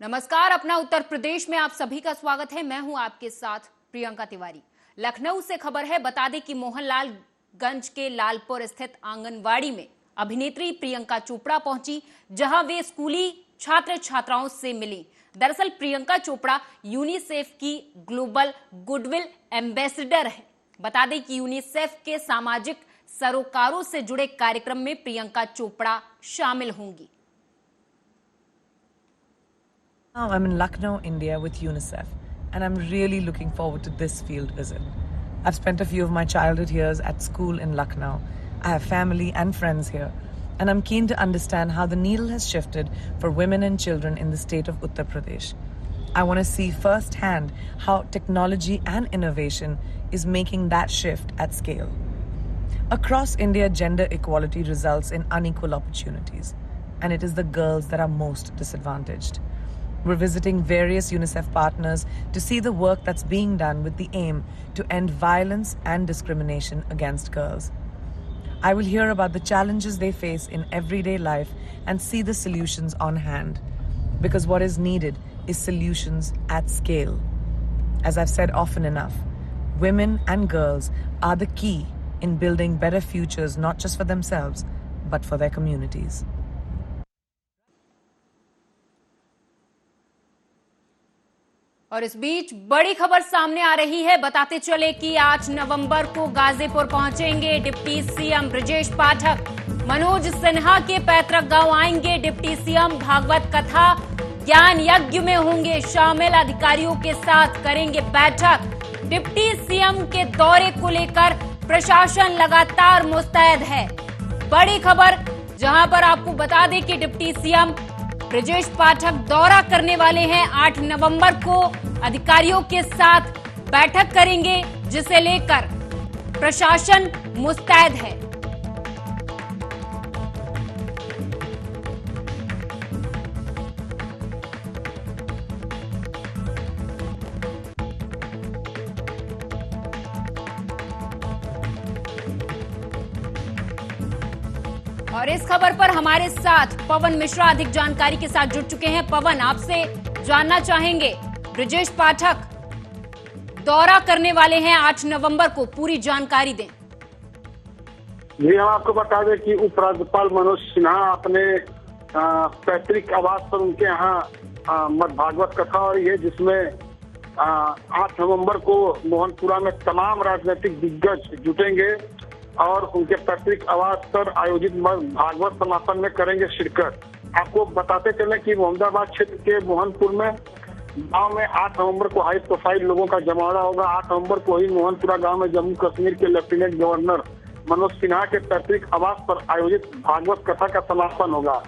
नमस्कार, अपना उत्तर प्रदेश में आप सभी का स्वागत है। मैं हूं आपके साथ प्रियंका तिवारी। लखनऊ से खबर है, बता दें कि मोहनलालगंज के लालपुर स्थित आंगनवाड़ी में अभिनेत्री प्रियंका चोपड़ा पहुंची, जहां वे स्कूली छात्र छात्राओं से मिली। दरअसल प्रियंका चोपड़ा यूनिसेफ की ग्लोबल गुडविल एम्बेसडर है। बता दें कि यूनिसेफ के सामाजिक सरोकारों से जुड़े कार्यक्रम में प्रियंका चोपड़ा शामिल होंगी। Now I'm in Lucknow, India with UNICEF, and I'm really looking forward to this field visit. I've spent a few of my childhood years at school in Lucknow. I have family and friends here, and I'm keen to understand how the needle has shifted for women and children in the state of Uttar Pradesh. I want to see firsthand how technology and innovation is making that shift at scale. Across India, gender equality results in unequal opportunities, and it is the girls that are most disadvantaged. We're visiting various UNICEF partners to see the work that's being done with the aim to end violence and discrimination against girls. I will hear about the challenges they face in everyday life and see the solutions on hand. Because what is needed is solutions at scale. As I've said often enough, women and girls are the key in building better futures, not just for themselves, but for their communities. और इस बीच बड़ी खबर सामने आ रही है। बताते चले कि 8 नवंबर को गाजीपुर पहुंचेंगे डिप्टी सीएम ब्रजेश पाठक। मनोज सिन्हा के पैतृक गांव आएंगे डिप्टी सीएम। भागवत कथा ज्ञान यज्ञ में होंगे शामिल। अधिकारियों के साथ करेंगे बैठक। डिप्टी सीएम के दौरे को लेकर प्रशासन लगातार मुस्तैद है। बड़ी खबर, जहां पर आपको बता दें कि डिप्टी सीएम ब्रजेश पाठक दौरा करने वाले हैं। 8 नवंबर को अधिकारियों के साथ बैठक करेंगे, जिसे लेकर प्रशासन मुस्तैद है। और इस खबर पर हमारे साथ पवन मिश्रा अधिक जानकारी के साथ जुड़ चुके हैं। पवन, आपसे जानना चाहेंगे, ब्रजेश पाठक दौरा करने वाले हैं 8 नवंबर को, पूरी जानकारी दें। जी, हम आपको बता दें कि उपराज्यपाल मनोज सिन्हा अपने पैतृक आवास पर उनके यहाँ भागवत कथा हो रही है, जिसमें 8 नवंबर को मोहनपुरा में तमाम राजनीतिक दिग्गज जुटेंगे और उनके पैतृक आवास पर आयोजित भागवत समापन में करेंगे शिरकत। आपको बताते चले कि मोहम्मदाबाद क्षेत्र के मोहनपुर में गांव में 8 नवंबर को हाई प्रोफाइल लोगों का जमावड़ा होगा। 8 नवंबर को ही मोहनपुरा गांव में जम्मू कश्मीर के लेफ्टिनेंट गवर्नर मनोज सिन्हा के पैतृक आवास पर आयोजित भागवत कथा का समापन होगा।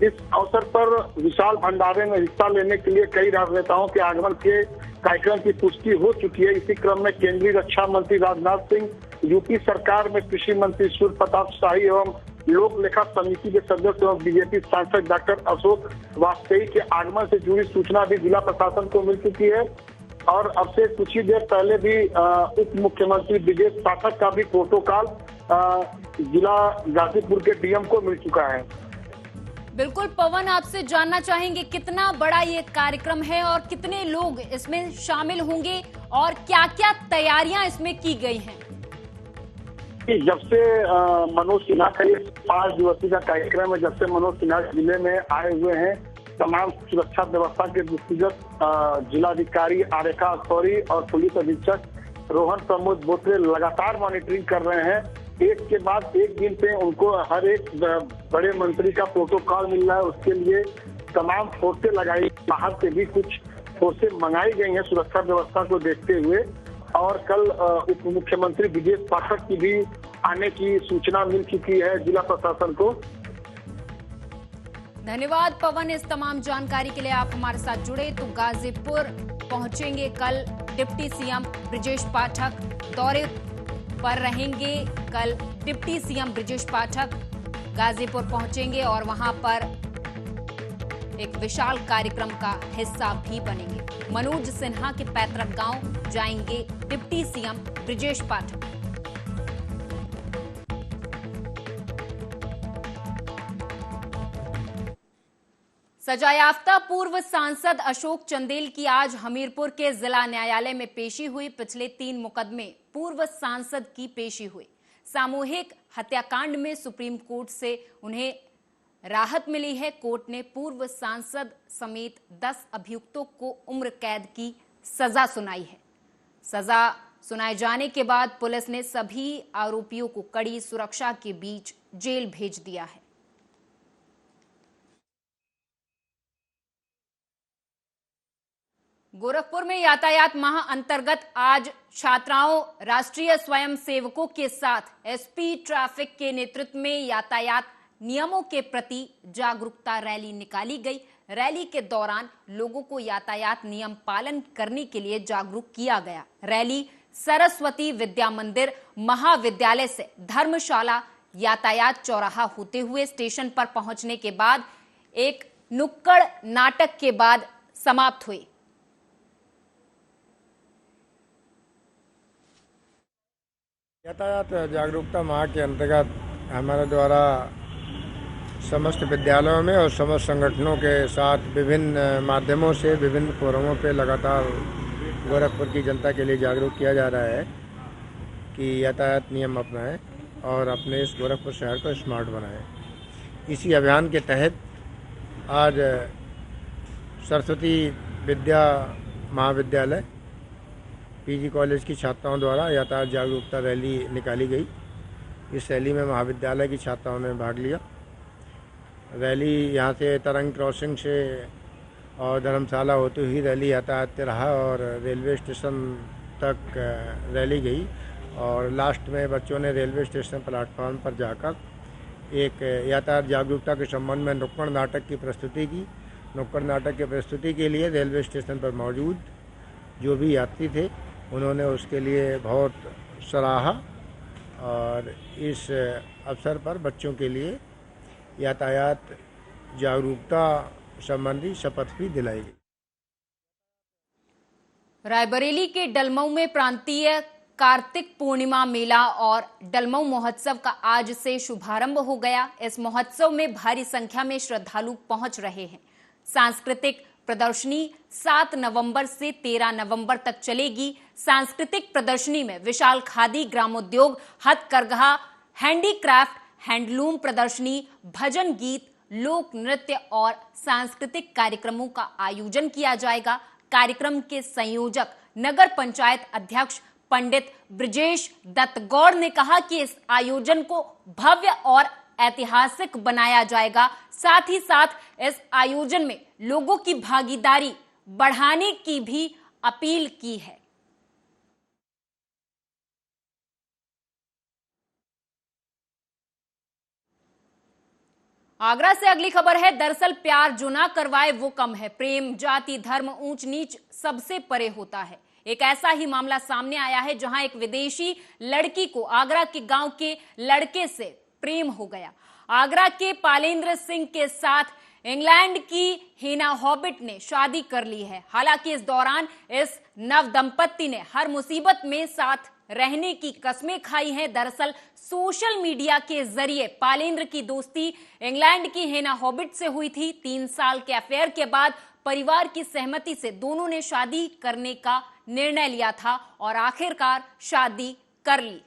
इस अवसर पर विशाल भंडारे में हिस्सा लेने के लिए कई राजनेताओं के आगमन के कार्यक्रम की पुष्टि हो चुकी है। इसी क्रम में केंद्रीय रक्षा मंत्री राजनाथ सिंह, यूपी सरकार में कृषि मंत्री सूर्य प्रताप शाही एवं लोक लेखा समिति के सदस्य एवं बीजेपी सांसद डॉक्टर अशोक वाजपेयी के आगमन से जुड़ी सूचना भी जिला प्रशासन को मिल चुकी है। और अब से कुछ ही देर पहले भी उप मुख्यमंत्री ब्रजेश पाठक का भी प्रोटोकॉल जिला गाजीपुर के डीएम को मिल चुका है। बिल्कुल पवन, आपसे जानना चाहेंगे कितना बड़ा ये कार्यक्रम है और कितने लोग इसमें शामिल होंगे और क्या क्या तैयारियां इसमें की गई हैं? जब से मनोज सिन्हा का ये 5 दिवसीय का कार्यक्रम है, जब से मनोज सिन्हा जिले में आए हुए हैं, तमाम सुरक्षा व्यवस्था के दृष्टिगत जिलाधिकारी आरेखा अखौरी और पुलिस अधीक्षक रोहन प्रमोद बोत्रे लगातार मॉनिटरिंग कर रहे हैं। एक के बाद एक दिन पे उनको हर एक बड़े मंत्री का प्रोटोकॉल मिल रहा है। उसके लिए तमाम फोर्सें लगाई, बाहर से भी कुछ फोर्सें मंगाई गई हैं सुरक्षा व्यवस्था को देखते हुए। और कल उप मुख्यमंत्री ब्रजेश पाठक की भी आने की सूचना मिल चुकी है जिला प्रशासन को। धन्यवाद पवन, इस तमाम जानकारी के लिए आप हमारे साथ जुड़े। तो गाजीपुर पहुंचेंगे कल डिप्टी सीएम ब्रजेश पाठक, दौरे पर रहेंगे कल डिप्टी सीएम ब्रजेश पाठक। गाजीपुर पहुंचेंगे और वहां पर एक विशाल कार्यक्रम का हिस्सा भी बनेंगे। मनोज सिन्हा के पैतृक गांव जाएंगे डिप्टी सीएम ब्रजेश पाठक। सजायाफ्ता पूर्व सांसद अशोक चंदेल की आज हमीरपुर के जिला न्यायालय में पेशी हुई। पिछले 3 मुकदमे पूर्व सांसद की पेशी हुई। सामूहिक हत्याकांड में सुप्रीम कोर्ट से उन्हें राहत मिली है। कोर्ट ने पूर्व सांसद समेत 10 अभियुक्तों को उम्र कैद की सजा सुनाई है। सजा सुनाए जाने के बाद पुलिस ने सभी आरोपियों को कड़ी सुरक्षा के बीच जेल भेज दिया है। गोरखपुर में यातायात माह अंतर्गत आज छात्राओं, राष्ट्रीय स्वयंसेवकों के साथ एसपी ट्रैफिक के नेतृत्व में यातायात नियमों के प्रति जागरूकता रैली निकाली गई। रैली के दौरान लोगों को यातायात नियम पालन करने के लिए जागरूक किया गया। रैली सरस्वती विद्या मंदिर महाविद्यालय से धर्मशाला यातायात चौराहा होते हुए स्टेशन पर पहुंचने के बाद एक नुक्कड़ नाटक के बाद समाप्त हुई। यातायात जागरूकता माह के अंतर्गत हमारे द्वारा समस्त विद्यालयों में और समस्त संगठनों के साथ विभिन्न माध्यमों से विभिन्न फोरमों पे लगातार गोरखपुर की जनता के लिए जागरूक किया जा रहा है कि यातायात नियम अपनाएं और अपने इस गोरखपुर शहर को स्मार्ट बनाएं। इसी अभियान के तहत आज सरस्वती विद्या महाविद्यालय पीजी कॉलेज की छात्राओं द्वारा यातायात जागरूकता रैली निकाली गई। इस रैली में महाविद्यालय की छात्राओं ने भाग लिया। रैली यहाँ से तरंग क्रॉसिंग से और धर्मशाला होते हुई रैली यातायात तिराहा और रेलवे स्टेशन तक रैली गई और लास्ट में बच्चों ने रेलवे स्टेशन प्लेटफॉर्म पर जाकर एक यातायात जागरूकता के संबंध में नुक्कड़ नाटक की प्रस्तुति की। नुक्कड़ नाटक की प्रस्तुति के लिए रेलवे स्टेशन पर मौजूद जो भी यात्री थे उन्होंने उसके लिए बहुत सराहा और इस अवसर पर बच्चों के लिए यातायात जागरूकता संबंधी शपथ भी दिलाई गई। रायबरेली के डलमऊ में प्रांतीय कार्तिक पूर्णिमा मेला और डलमऊ महोत्सव का आज से शुभारंभ हो गया। इस महोत्सव में भारी संख्या में श्रद्धालु पहुंच रहे हैं। सांस्कृतिक प्रदर्शनी 7 नवंबर से 13 नवंबर तक चलेगी। सांस्कृतिक प्रदर्शनी में विशाल खादी, ग्रामोद्योग, हथकरघा, हैंडीक्राफ्ट, हैंडलूम प्रदर्शनी, भजन गीत, लोक नृत्य और सांस्कृतिक कार्यक्रमों का आयोजन किया जाएगा। कार्यक्रम के संयोजक नगर पंचायत अध्यक्ष पंडित ब्रजेश दत्तगौड़ ने कहा कि इस आयोजन को भव्य और ऐतिहासिक बनाया जाएगा। साथ ही साथ इस आयोजन में लोगों की भागीदारी बढ़ाने की भी अपील की है। आगरा से अगली खबर है। दरअसल प्यार जो ना करवाए वो कम है। प्रेम जाति, धर्म, ऊंच नीच सबसे परे होता है। एक ऐसा ही मामला सामने आया है जहां एक विदेशी लड़की को आगरा के गांव के लड़के से प्रेम हो गया। आगरा के पालेंद्र सिंह के साथ इंग्लैंड की हीना हॉबिट ने शादी कर ली है। हालांकि इस दौरान इस नव दंपत्ति ने हर मुसीबत में साथ रहने की कस्में खाई हैं। दरअसल सोशल मीडिया के जरिए पालेंद्र की दोस्ती इंग्लैंड की हीना हॉबिट से हुई थी। 3 साल के अफेयर के बाद परिवार की सहमति से दोनों ने शादी करने का निर्णय लिया था और आखिरकार शादी कर ली।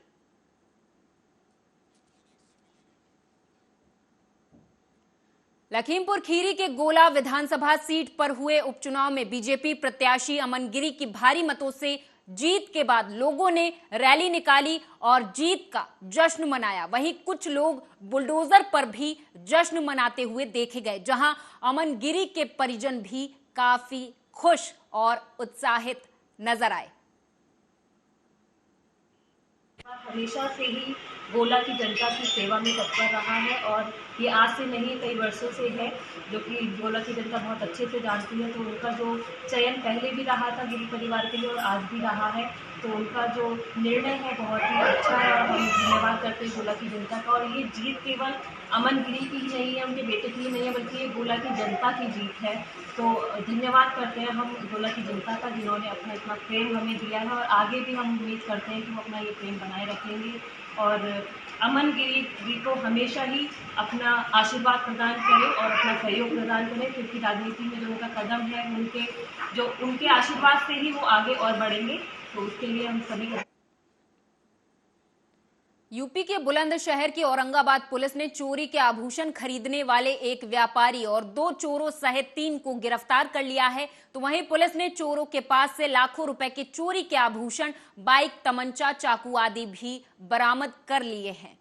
लखीमपुर खीरी के गोला विधानसभा सीट पर हुए उपचुनाव में बीजेपी प्रत्याशी अमन गिरी की भारी मतों से जीत के बाद लोगों ने रैली निकाली और जीत का जश्न मनाया। वहीं कुछ लोग बुलडोजर पर भी जश्न मनाते हुए देखे गए, जहां अमन गिरी के परिजन भी काफी खुश और उत्साहित नजर आए। हमेशा से ही गोला की जनता की सेवा में तत्पर रहा है और ये आज से नहीं कई वर्षों से है, जो कि गोला की जनता बहुत अच्छे से जानती है। तो उनका जो चयन पहले भी रहा था गिरी परिवार के लिए और आज भी रहा है, तो उनका जो निर्णय है बहुत ही अच्छा है और हम धन्यवाद करते हैं गोला की जनता का। और ये जीत केवल अमन गिरी की ही नहीं है, उनके बेटे की ही नहीं है, बल्कि ये गोला की जनता की जीत है। तो धन्यवाद करते हैं हम गोला की जनता का, जिन्होंने अपना इतना प्रेम हमें दिया है और आगे भी हम उम्मीद करते हैं कि वो अपना ये प्रेम बनाए रखेंगे और अमन गिरी जी को हमेशा ही अपना आशीर्वाद प्रदान करें और अपना सहयोग प्रदान करें, क्योंकि राजनीति में जो उनका कदम है उनके आशीर्वाद से ही वो आगे और बढ़ेंगे। तो उसके लिए हम सभी यूपी के बुलंदशहर की औरंगाबाद पुलिस ने चोरी के आभूषण खरीदने वाले एक व्यापारी और 2 चोरों सहित 3 को गिरफ्तार कर लिया है। तो वहीं पुलिस ने चोरों के पास से लाखों रुपए के चोरी के आभूषण, बाइक, तमंचा, चाकू आदि भी बरामद कर लिए हैं।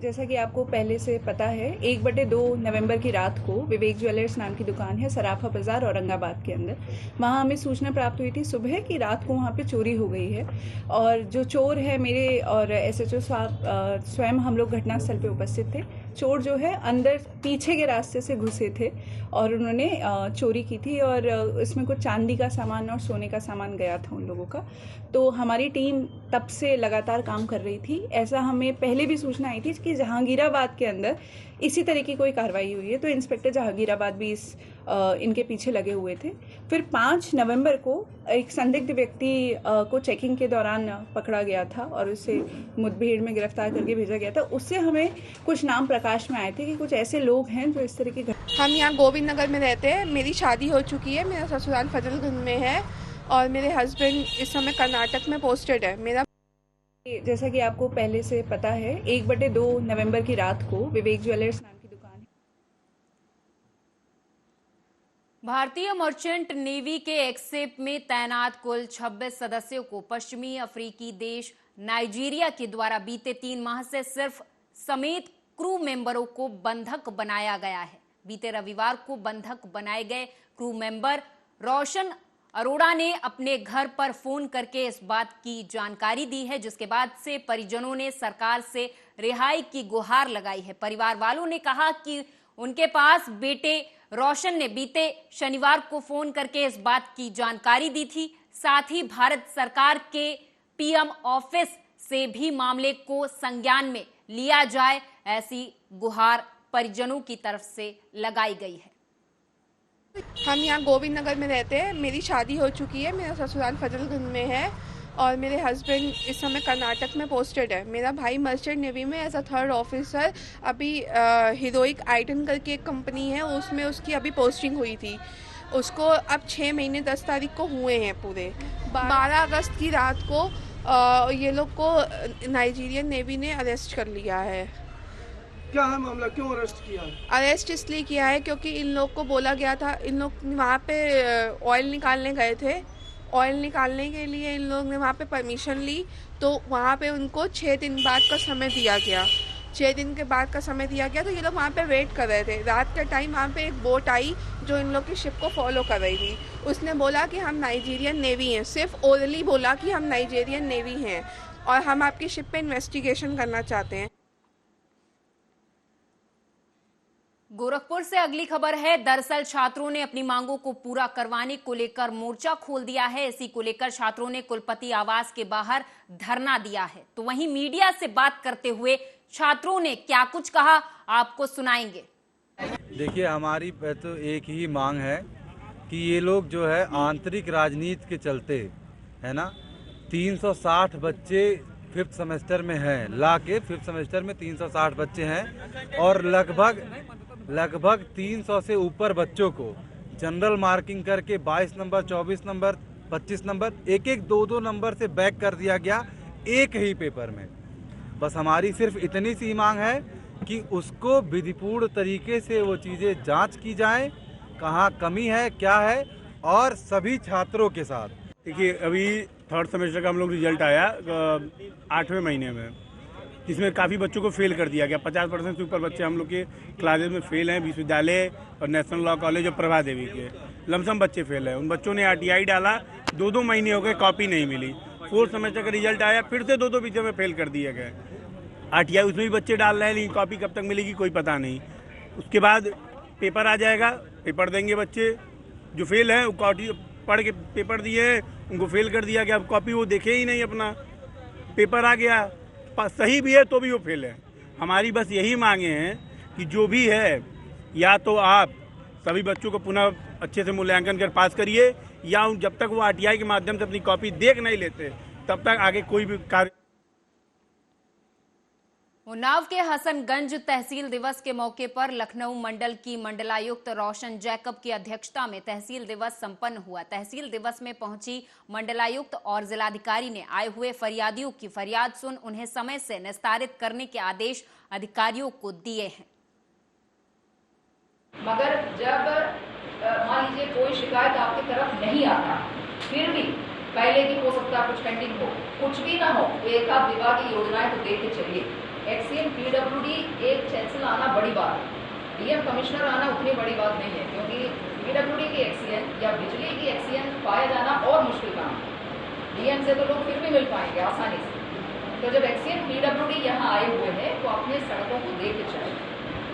जैसा कि आपको पहले से पता है, 1/2 नवंबर की रात को विवेक ज्वेलर्स नाम की दुकान है सराफा बाजार औरंगाबाद के अंदर। वहाँ हमें सूचना प्राप्त हुई थी सुबह कि रात को वहाँ पे चोरी हो गई है, और जो चोर है मेरे और एसएचओ साहब स्वयं हम लोग घटनास्थल पे उपस्थित थे। चोर जो है अंदर पीछे के रास्ते से घुसे थे और उन्होंने चोरी की थी, और इसमें कुछ चांदी का सामान और सोने का सामान गया था उन लोगों का। तो हमारी टीम तब से लगातार काम कर रही थी। ऐसा हमें पहले भी सूचना आई थी कि जहांगीराबाद के अंदर इसी तरह की कोई कार्रवाई हुई है, तो इंस्पेक्टर जहांगीराबाद भी इनके पीछे लगे हुए थे। फिर 5 नवंबर को एक संदिग्ध व्यक्ति को चेकिंग के दौरान पकड़ा गया था और उसे मुठभेड़ में गिरफ्तार करके भेजा गया था। उससे हमें कुछ नाम प्रकाश में आए थे कि कुछ ऐसे लोग हैं जो इस तरह की हम यहाँ गोविंद नगर में रहते हैं। मेरी शादी हो चुकी है, मेरा ससुराल फजलगंज में है और मेरे हस्बैंड इस समय कर्नाटक में पोस्टेड है। मेरा जैसा कि आपको पहले से पता है, 1/2 नवंबर की रात को विवेक ज्वेलर्स नाम की दुकान है। भारतीय मर्चेंट नेवी के एक्सेप में तैनात कुल 26 सदस्यों को पश्चिमी अफ्रीकी देश नाइजीरिया के द्वारा बीते 3 माह से सिर्फ समेत क्रू मेंबरों को बंधक बनाया गया है। बीते रविवार को बंधक बनाए गए क्रू मेंबर रोशन अरोड़ा ने अपने घर पर फोन करके इस बात की जानकारी दी है, जिसके बाद से परिजनों ने सरकार से रिहाई की गुहार लगाई है। परिवार वालों ने कहा कि उनके पास बेटे रोशन ने बीते शनिवार को फोन करके इस बात की जानकारी दी थी। साथ ही भारत सरकार के पीएम ऑफिस से भी मामले को संज्ञान में लिया जाए, ऐसी गुहार परिजनों की तरफ से लगाई गई है। हम यहाँ गोविंद नगर में रहते हैं। मेरी शादी हो चुकी है, मेरा ससुराल फजलगंज में है और मेरे हस्बैंड इस समय कर्नाटक में पोस्टेड है। मेरा भाई मर्चेंट नेवी में एज अ 3rd ऑफिसर अभी हीरोइक आइटन करके एक कंपनी है, उसमें उसकी अभी पोस्टिंग हुई थी। उसको अब 6 महीने 10 तारीख को हुए हैं पूरे। 12 अगस्त की रात को ये लोग को नाइजीरियन नेवी ने अरेस्ट कर लिया है। क्या है मामला, क्यों अरेस्ट किया है? अरेस्ट इसलिए किया है क्योंकि इन लोग को बोला गया था, इन लोग वहाँ पे ऑयल निकालने गए थे। ऑयल निकालने के लिए इन लोग ने वहाँ पे परमिशन ली, तो वहाँ पे उनको 6 दिन बाद का समय दिया गया। 6 दिन के बाद का समय दिया गया, तो ये लोग वहाँ पे वेट कर रहे थे। रात के टाइम वहाँ पे एक बोट आई जो इन लोग की शिप को फॉलो कर रही थी। उसने बोला कि हम नाइजीरियन नेवी हैं, सिर्फ ओरली बोला कि हम नाइजीरियन नेवी हैं और हम आपकी शिप पे इन्वेस्टिगेशन करना चाहते हैं। गोरखपुर से अगली खबर है। दरअसल छात्रों ने अपनी मांगों को पूरा करवाने को लेकर मोर्चा खोल दिया है। इसी को लेकर छात्रों ने कुलपति आवास के बाहर धरना दिया है। तो वहीं मीडिया से बात करते हुए छात्रों ने क्या कुछ कहा, आपको सुनाएंगे। देखिए, हमारी तो एक ही मांग है कि ये लोग जो है आंतरिक राजनीति के चलते है ना, 360 बच्चे 5th सेमेस्टर में हैं, ला के 5th सेमेस्टर में 360 बच्चे हैं और लगभग 300 से ऊपर बच्चों को जनरल मार्किंग करके 22 नंबर, 24 नंबर, 25 नंबर, एक 2 नंबर से बैक कर दिया गया एक ही पेपर में। बस हमारी सिर्फ इतनी सी मांग है कि उसको विधिपूर्ण तरीके से वो चीज़ें जांच की जाए, कहाँ कमी है, क्या है, और सभी छात्रों के साथ। देखिए, अभी 3rd सेमेस्टर का हम लोग रिजल्ट आया 8वें महीने में, जिसमें काफ़ी बच्चों को फेल कर दिया गया। 50% से ऊपर बच्चे हम लोग के क्लासेज में फेल हैं। विश्वविद्यालय और नेशनल लॉ कॉलेज और प्रभा देवी के लमसम बच्चे फेल हैं। उन बच्चों ने RTI डाला, 2 महीने हो गए, कॉपी नहीं मिली। 4th सेमेस्टर का रिजल्ट आया, फिर से 2 विषयों में फेल कर दिए गए। RTI उसमें भी बच्चे डाल रहे हैं, लेकिन कॉपी कब तक मिलेगी कोई पता नहीं। उसके बाद पेपर आ जाएगा, पेपर देंगे बच्चे जो फेल हैं, वो पढ़ के पेपर दिए हैं, उनको फेल कर दिया गया। अब कॉपी वो देखे ही नहीं, अपना पेपर आ गया, सही भी है तो भी वो फेल है। हमारी बस यही मांगे हैं कि जो भी है, या तो आप सभी बच्चों को पुनः अच्छे से मूल्यांकन कर पास करिए, या जब तक वो RTI के माध्यम से अपनी कॉपी देख नहीं लेते तब तक आगे कोई भी कार्य। उन्नाव के हसनगंज तहसील दिवस के मौके पर लखनऊ मंडल की मंडलायुक्त रोशन जैकब की अध्यक्षता में तहसील दिवस संपन्न हुआ। तहसील दिवस में पहुंची मंडलायुक्त और जिलाधिकारी ने आए हुए फरियादियों की फरियाद सुन उन्हें समय से निस्तारित करने के आदेश अधिकारियों को दिए हैं। मगर जब मान लीजिए कोई शिकायत आपकी तरफ नहीं आता, फिर भी पहले की हो सकता है कुछ पेंडिंग हो, कुछ भी ना हो, एक आध विभागीय योजनाएं तो देख के चलिए। एक्सीएन पीडब्ल्यूडी एक चैंसलर आना बड़ी बात है, डीएम कमिश्नर आना उतनी बड़ी बात नहीं है, क्योंकि पीडब्ल्यूडी की एक्सीएन या बिजली की एक्सीएन पाया जाना और मुश्किल काम है। डीएम से तो लोग फिर भी मिल पाएंगे आसानी से। तो जब एक्सीएन पीडब्ल्यूडी यहाँ आए हुए हैं तो अपने सड़कों को देख के चले।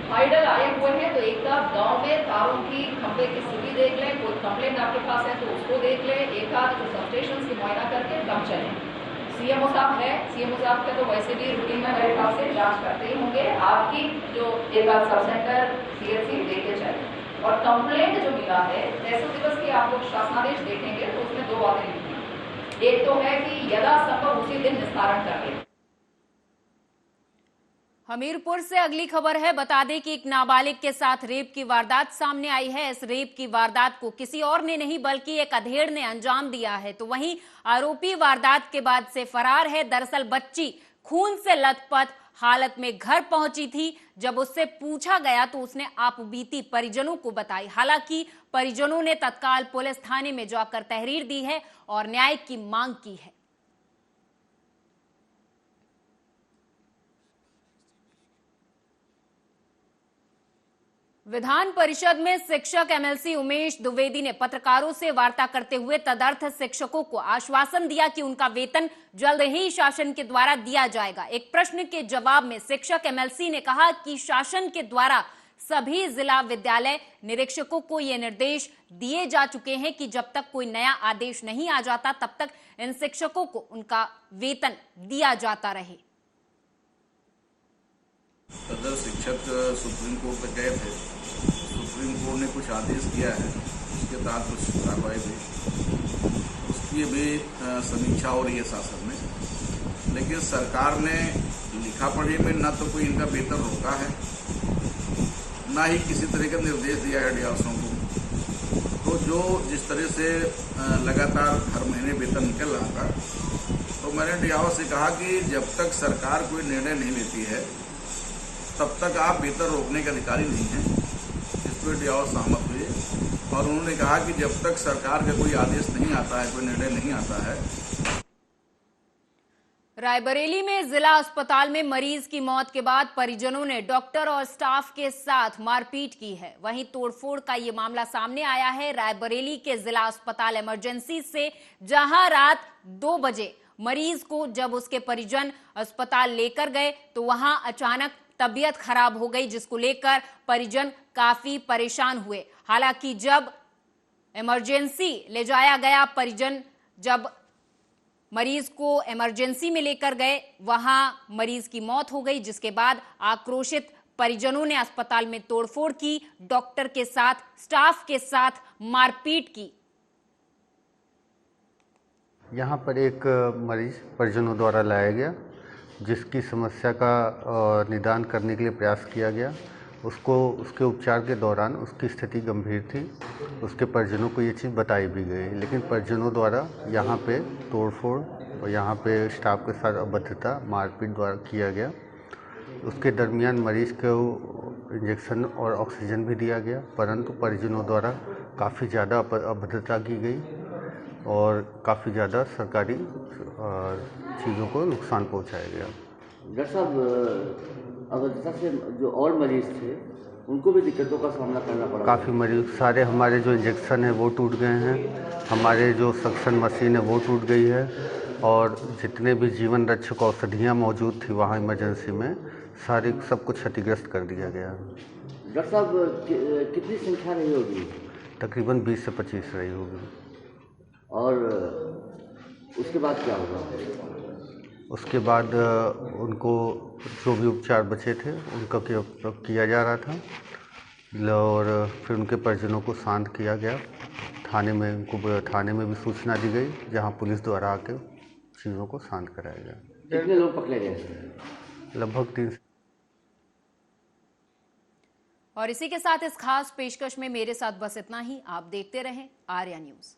हाइडल आए हुए हैं तो एक आध गाँव में तारों की खंभे की स्थिति देख लें, कोई कंप्लेंट आपके पास है तो उसको देख लें, एक आध सबस्टेशन की मुआयना करके दम चलें। सीएमओ साहब है, सीएमओ साहब का तो वैसे भी रूटीन में मेरे ख्याल से जांच करते ही होंगे। आपकी जो एक आध सब सेंटर सीएससी देखे चले। और कंप्लेंट जो मिला है तहसील दिवस की आप लोग शासनादेश देखेंगे तो उसमें दो बातें लिखी हैं। एक तो है कि यथासंभव उसी दिन निस्तारण कर ले। हमीरपुर से अगली खबर है। बता दें कि एक नाबालिग के साथ रेप की वारदात सामने आई है। इस रेप की वारदात को किसी और ने नहीं बल्कि एक अधेड़ ने अंजाम दिया है। तो वहीं आरोपी वारदात के बाद से फरार है। दरअसल बच्ची खून से लथपथ हालत में घर पहुंची थी। जब उससे पूछा गया तो उसने आपबीती परिजनों को बताई। हालांकि परिजनों ने तत्काल पुलिस थाने में जाकर तहरीर दी है और न्याय की मांग की है। विधान परिषद में शिक्षक एमएलसी उमेश द्विवेदी ने पत्रकारों से वार्ता करते हुए तदर्थ शिक्षकों को आश्वासन दिया कि उनका वेतन जल्द ही शासन के द्वारा दिया जाएगा। एक प्रश्न के जवाब में शिक्षक एमएलसी ने कहा कि शासन के द्वारा सभी जिला विद्यालय निरीक्षकों को ये निर्देश दिए जा चुके हैं कि जब तक कोई नया आदेश नहीं आ जाता तब तक इन शिक्षकों को उनका वेतन दिया जाता रहे। सदर शिक्षक सुप्रीम कोर्ट तक गए थे। सुप्रीम कोर्ट ने कुछ आदेश दिया है, उसके तहत कुछ कार्रवाई हुई, उसकी भी समीक्षा हो रही है शासन में। लेकिन सरकार ने लिखा पढ़ी में न तो कोई इनका वेतन रोका है, न ही किसी तरह का निर्देश दिया है डीआरओ को। तो जो जिस तरह से लगातार हर महीने वेतन निकल रहा था, तो मैंने डीआरओ से कहा कि जब तक सरकार कोई निर्णय नहीं लेती है तब तक आप वेतन रोकने के अधिकारी नहीं हैं। इस पर डीआरओ सहमत हुए और उन्होंने कहा कि जब तक सरकार का कोई आदेश नहीं आता है, कोई निर्णय नहीं आता है। रायबरेली में जिला अस्पताल में मरीज की मौत के बाद परिजनों ने डॉक्टर और स्टाफ के साथ मारपीट की है। वहीं तोड़फोड़ का ये मामला सामने आया है रायबरेली के जिला अस्पताल इमरजेंसी से, जहां रात 2 बजे मरीज को जब उसके परिजन अस्पताल लेकर गए तो वहां अचानक तबीयत खराब हो गई, जिसको लेकर परिजन काफी परेशान हुए। हालांकि जब इमरजेंसी ले जाया गया, परिजन जब मरीज को इमरजेंसी में लेकर गए, वहां मरीज की मौत हो गई, जिसके बाद आक्रोशित परिजनों ने अस्पताल में तोड़फोड़ की, डॉक्टर के साथ, स्टाफ के साथ मारपीट की। यहाँ पर एक मरीज परिजनों द्वारा लाया गया, जिसकी समस्या का निदान करने के लिए प्रयास किया गया। उसके उपचार के दौरान उसकी स्थिति गंभीर थी। उसके परिजनों को ये चीज़ बताई भी गई, लेकिन परिजनों द्वारा यहाँ पे तोड़फोड़ और यहाँ पे स्टाफ के साथ अभद्रता, मारपीट द्वारा किया गया। उसके दरमियान मरीज को इंजेक्शन और ऑक्सीजन भी दिया गया, परंतु परिजनों द्वारा काफ़ी ज़्यादा अभद्रता की गई और काफ़ी ज़्यादा सरकारी चीज़ों को नुकसान पहुंचाया गया। डॉक्टर साहब, अभद्रता से जो और मरीज थे उनको भी दिक्कतों का सामना करना पड़ा। काफ़ी मरीज, सारे हमारे जो इंजेक्शन है वो टूट गए हैं, हमारे जो सक्शन मशीन है वो टूट गई है और जितने भी जीवन रक्षक औषधियाँ मौजूद थी वहाँ इमरजेंसी में, सारी सब कुछ क्षतिग्रस्त कर दिया गया। डॉक्टर साहब, कितनी संख्या रही होगी? तकरीबन 20 से 25 रही होगी। और उसके बाद क्या होगा? उसके बाद उनको जो भी उपचार बचे थे उनका किया जा रहा था और फिर उनके परिजनों को शांत किया गया। थाने में भी सूचना दी गई, जहां पुलिस द्वारा आकर चीज़ों को शांत कराया गया। कितने लोग पकड़े गए? लगभग 3 और इसी के साथ इस खास पेशकश में मेरे साथ बस इतना ही। आप देखते रहें आर्या न्यूज।